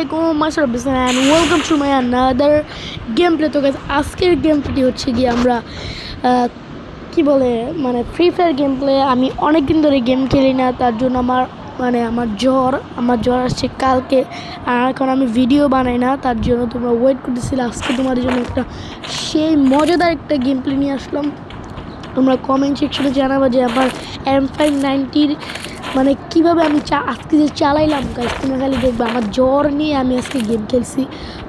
আসসালামাইকুম and welcome to my another gameplay। তো guys আজকের গেমপ্লেটি হচ্ছে কি আমরা কি বলে মানে ফ্রি ফায়ার গেমপ্লে। আমি অনেক দিন ধরে গেম খেলি না, তার জন্য আমার জ্বর আসছে কালকে, আর এখন আমি ভিডিও বানাই না, তার জন্য তোমরা ওয়েট করতেছিলে। আজকে তোমাদের জন্য একটা সেই মজাদার একটা গেমপ্লে নিয়ে আসলাম। তোমরা কমেন্ট সেকশনে জানাবা যে আমার M590 মানে কীভাবে আমি আজকে যে চালাইলাম গাইস, তোমরা খালি দেখবে আমার জ্বর নিয়ে আমি আজকে গেম খেলছি।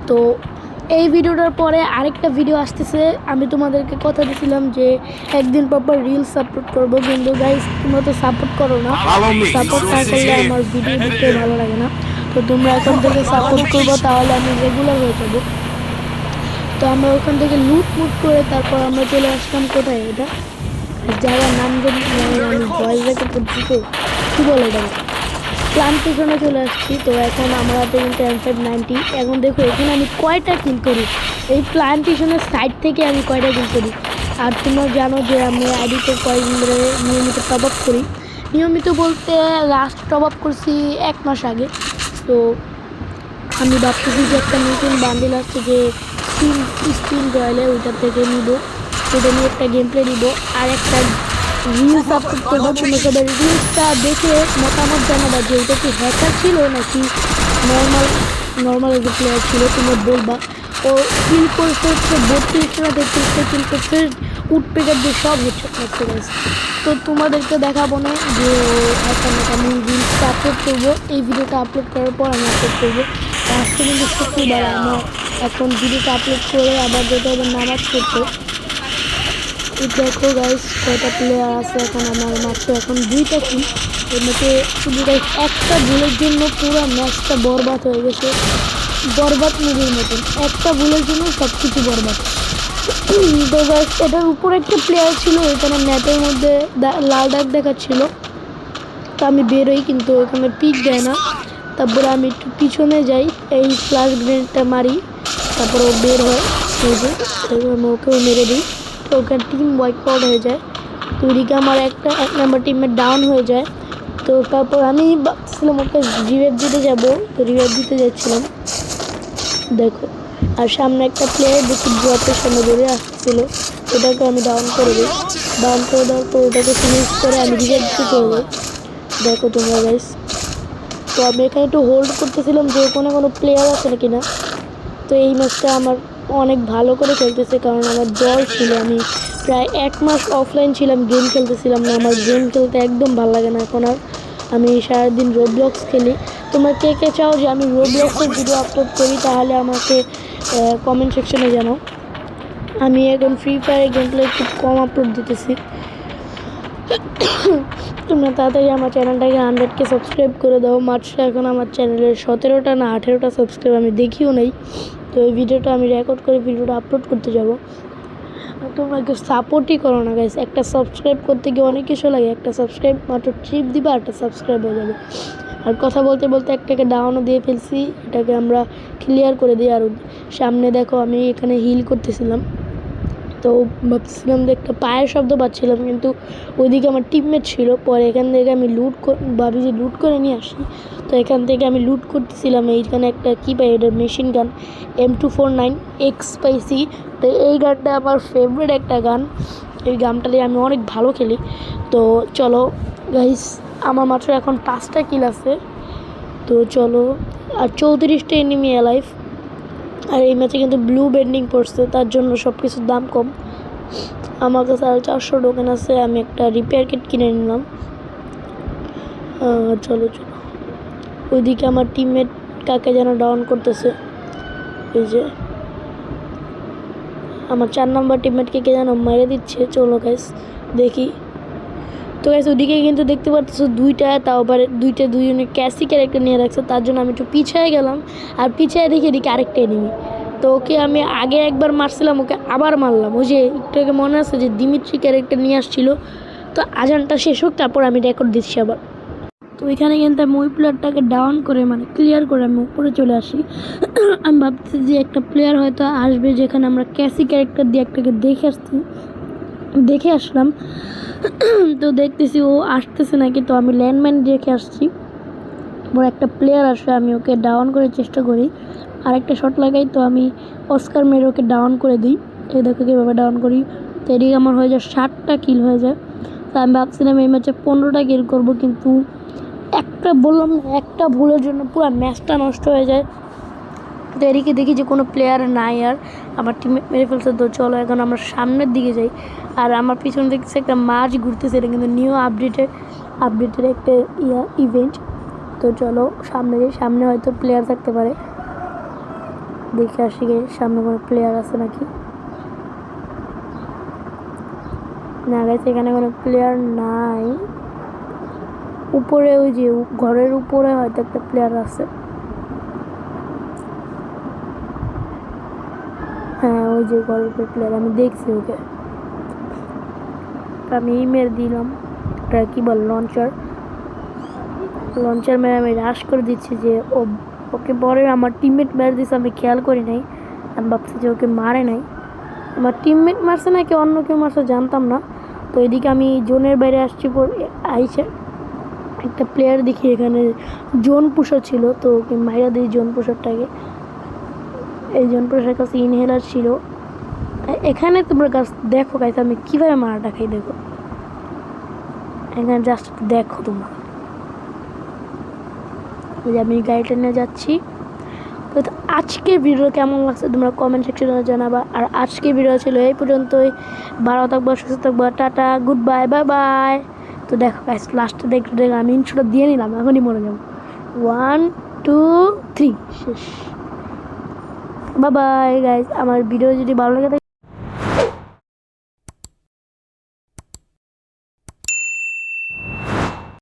তো এই ভিডিওটার পরে আরেকটা ভিডিও আসতেছে। আমি তোমাদেরকে কথা দিয়েছিলাম যে একদিন পর রিলস আপলোড করবো, কিন্তু গাইস তোমরা তো সাপোর্ট করো না। সাপোর্ট না করলে আমার ভিডিও দেখতে ভালো লাগে না। তো তোমরা এখন থেকে সাপোর্ট করবো, তাহলে আমি রেগুলার হয়ে যাবো। তো আমরা ওখান থেকে লুট করে তারপর আমরা চলে আসলাম কোথায়, এটা জায়গার নাম যদি আমি ভয়েস রেকর্ড করছি, তো কী বলে এটা প্লান্টেশনে চলে আসছি। তো এখন আমরা তো কিন্তু M590। এখন দেখো এখানে আমি কয়টা কিল করি, এই প্লান্টেশনের সাইড থেকে আমি কয়টা কিল করি। আর তোমরা জানো যে আমি আইডিতে কয়েকদিন ধরে নিয়মিত টপ আপ করি। নিয়মিত বলতে লাস্ট টপ আপ করছি 1 মাস আগে। তো আমি ভাবতেছি যে একটা নতুন বান্ডিল আসছে যে স্পিন রয়েলে, ওইটার থেকে নিব, ওটা নিয়ে একটা গেম প্লে নিব আর একটা রিলস আপলোড করবো। তোমরা সবাই রিলসটা দেখে মতামত জানাবা যে ওইটা কি হ্যাকার ছিল নাকি নর্মাল একটা প্লেয়ার ছিল। তোমরা বলবা। ও কিল করতে হচ্ছে 32টা 33টা কিল করতে উঠপেকার দিয়ে সব হচ্ছে করতে গেছে। তো তোমাদেরকে দেখাবো না যে এখন আমি রিলসটা আপলোড করবো। এই ভিডিওটা আপলোড করার পর আমি আপলোড করবো। আজকে কিন্তু শুক্রবার, আমার এখন ভিডিওটা আপলোড করে আবার যেতে হবে নামাজ পড়তে। দেখো গাইস কয়টা প্লেয়ার আছে এখন আমার মাত্র এখন 2টা কিল। এর মধ্যে শুধু গাইস একটা ভুলের জন্য পুরো ম্যাচটা বরবাদ হয়ে গেছে, বরবাদ মুভির মতন। একটা ভুলের জন্য সব কিছু বরবাদ। তো গাইস এটার উপরে একটা প্লেয়ার ছিল, এখানে ম্যাপের মধ্যে লাল দাগ দেখাচ্ছিল। তো আমি বেরোই, কিন্তু ওখানে পিক দেয় না। তারপরে আমি একটু পিছনে যাই, এই ফ্লাশ গ্রেনেডটা মারি, তারপর ও বের হয়, আমি ওকেও মেরে দিই। তো ওখানে টিম ওয়াইপ আউট হয়ে যায়। তো ওইদিকে আমার এক নাম্বার টিমের ডাউন হয়ে যায়। তো তারপর আমি ভাবছিলাম ওকে রিভাইভ দিতে যাবো, তো রিভাইভ দিতে যাচ্ছিলাম দেখো, আর সামনে একটা প্লেয়ার দেখি ড্রপের সামনে ধরে আসছিলো, ওটাকে আমি ডাউন করে দিই। ডাউন করে দেওয়ার পর ওটাকে ফিনিশ করে আমি রিভাইভ দিতে চলে যাই। দেখো তোমরা গাইস, তো আমি এখানে একটু হোল্ড করতেছিলাম যে কোনো প্লেয়ার আছে নাকি না। তো এই ম্যাচটা আমার অনেক ভালো করে খেলতেছে, কারণ আমার জ্বর ছিল। আমি প্রায় 1 মাস অফলাইন ছিলাম, গেম খেলতেছিলাম না। আমার গেম খেলতে একদম ভালো লাগে না এখন আর। আমি সারাদিন রোবলক্স খেলি। তোমরা কে কে চাও যে আমি রোবলক্সের ভিডিও আপলোড করি, তাহলে আমাকে কমেন্ট সেকশনে জানাও। আমি এখন ফ্রি ফায়ারের গেম প্লে খুব কম আপলোড দিতেছি। তোমরা তাড়াতাড়ি আমার চ্যানেলটাকে 100K সাবস্ক্রাইব করে দাও। মাত্র এখন আমার চ্যানেলের 17টা না 18টা সাবস্ক্রাইব আমি দেখিও নেই। তো এই ভিডিওটা আমি রেকর্ড করে ভিডিওটা আপলোড করতে যাব। তোমরা কেউ সাপোর্টই করো না গাইস। একটা সাবস্ক্রাইব করতে গিয়ে অনেক কিছু লাগে। একটা সাবস্ক্রাইব মাত্র ট্রিপ দিবা, একটা সাবস্ক্রাইব হয়ে যাবে। আর কথা বলতে বলতে একটাকে ডাউনও দিয়ে ফেলছি, এটাকে আমরা ক্লিয়ার করে দিই। আর সামনে দেখো আমি এখানে হিল করতেছিলাম, তো ভাবছিলাম যে একটা পায়ের শব্দ পাচ্ছিলাম, কিন্তু ওইদিকে আমার টিমমেট ছিল। পরে এখান থেকে আমি ভাবি যে লুট করে নিয়ে আসি। তো এখান থেকে আমি লুট করতেছিলাম। এইখানে একটা কী পাই, এটা মেশিন গান M249X পাইছি। তো এই গানটা আমার ফেভারিট একটা গান, এই গানটা দিয়ে আমি অনেক ভালো খেলি। তো চলো গাইস, আমার মাত্র এখন 5টা কিল আছে। তো চলো, আর 34টা এনিমি অ্যালাইভ। আর এই ম্যাচে কিন্তু ব্লু বেন্ডিং পড়ছে, তার জন্য সব কিছুর দাম কম। আমার কাছে 450 টোকেন আছে, আমি একটা রিপেয়ার কিট কিনে নিলাম। চলো ওইদিকে আমার টিমমেট কাকে যেন ডাউন করতেছে, এই যে আমার 4 নম্বর টিমমেটকে কে যেন মেরে দিচ্ছে। চলো গাইস দেখি। তো গাইস ওইদিকে কিন্তু দেখতে পাচ্ছ 2টা, তাও আবার দুইজনে ক্যাসি ক্যারেক্টার নিয়ে রাখছে, তার জন্য আমি একটু পিছিয়ে গেলাম। আর পিছিয়ে দেখি এদিকে আরেকটা এনিমি। তো ওকে আমি আগে একবার মারছিলাম, ওকে আবার মারলাম। ওই যে একটু আগে মনে আছে যে দিমিত্রি ক্যারেক্টার নিয়ে আসছিল। তো আজানটা শেষ হোক, তারপর আমি রেকর্ড দিচ্ছি আবার। তো ওইখানে কিন্তু আমি ওই প্লেয়ারটাকে ডাউন করে মানে ক্লিয়ার করে আমি উপরে চলে আসি। আমি ভাবছি যে একটা প্লেয়ার হয়তো আসবে, যেখানে আমরা ক্যাসি ক্যারেক্টার দিয়ে একটাকে দেখে আসলাম। তো দেখতেছি ও আসতেছে নাকি, তো আমি ল্যান্ডমাইন দেখে আসছি। আমার একটা প্লেয়ার আসে, আমি ওকে ডাউন করার চেষ্টা করি, আরেকটা শট লাগাই, তো আমি অস্কার মেরে ওকে ডাউন করে দিই। এই দেখো কীভাবে ডাউন করি। তো এদিকে আমার হয়ে যায় 7টা কিল হয়ে যায়। তো আমি ভাবছিলাম এই ম্যাচে 15টা কিল করবো, কিন্তু একটা ভুলের জন্য পুরো ম্যাচটা নষ্ট হয়ে যায়। তো এদিকে দেখি যে কোনো প্লেয়ার নাই, আর আমার টিমে মেরে ফেলছে। তো চলো এখন আমরা সামনের দিকে যাই। আর আমার পিছনে দেখছি একটা মাছ ঘুরতেছে, এটা কিন্তু নিউ আপডেটের একটা ইভেন্ট। তো চলো সামনে যাই, সামনে হয়তো প্লেয়ার থাকতে পারে, দেখে আসি সামনে কোনো প্লেয়ার আছে নাকি। না গেছে, এখানে কোনো প্লেয়ার নাই। উপরে ওই যে ঘরের উপরে হয়তো একটা প্লেয়ার আছে। হ্যাঁ, ওই যে ঘরের উপরে প্লেয়ার, আমি দেখছি ওকে। আমি মেরে দিলাম, এটা কী বল, লঞ্চার মেরে আমি রাশ করে দিচ্ছি যে ওকে পরে আমার টিমমেট মেরে দিচ্ছে, আমি খেয়াল করি নাই। আমি ভাবছি যে ওকে মারে নাই, আমার টিমমেট মারছে নাকি অন্য কেউ মারছে জানতাম না। তো এদিকে আমি জোনের বাইরে আসছি, আইসে একটা প্লেয়ার দেখি এখানে জোন পুষার ছিল, তো ওকে মাইরা দিই জোন পুষারটাকে। এই জোন পুষার কাছে ইনহেলার ছিল। এখানে তোমরা গাছ দেখো গাইস, আমি কীভাবে মারাটা খাই দেখো, এখানে জাস্ট দেখো তোমরা। আমি গাড়িটা নিয়ে যাচ্ছি। তো আজকে ভিডিও কেমন লাগছে তোমরা কমেন্ট সেকশনে জানাবা। আর আজকে ভিডিও ছিল এই পর্যন্তই। ভালো থাকবো, সুস্থ থাকবো, tata, good bye, bye bye. তো দেখো গাইস, লাস্টে দেখো আমি ইন্ট্রোটা দিয়ে নিলাম, এখনই মনে যাবো। 1 2 3 শেষ। Bye bye guys. আমার ভিডিও যদি ভালো লাগে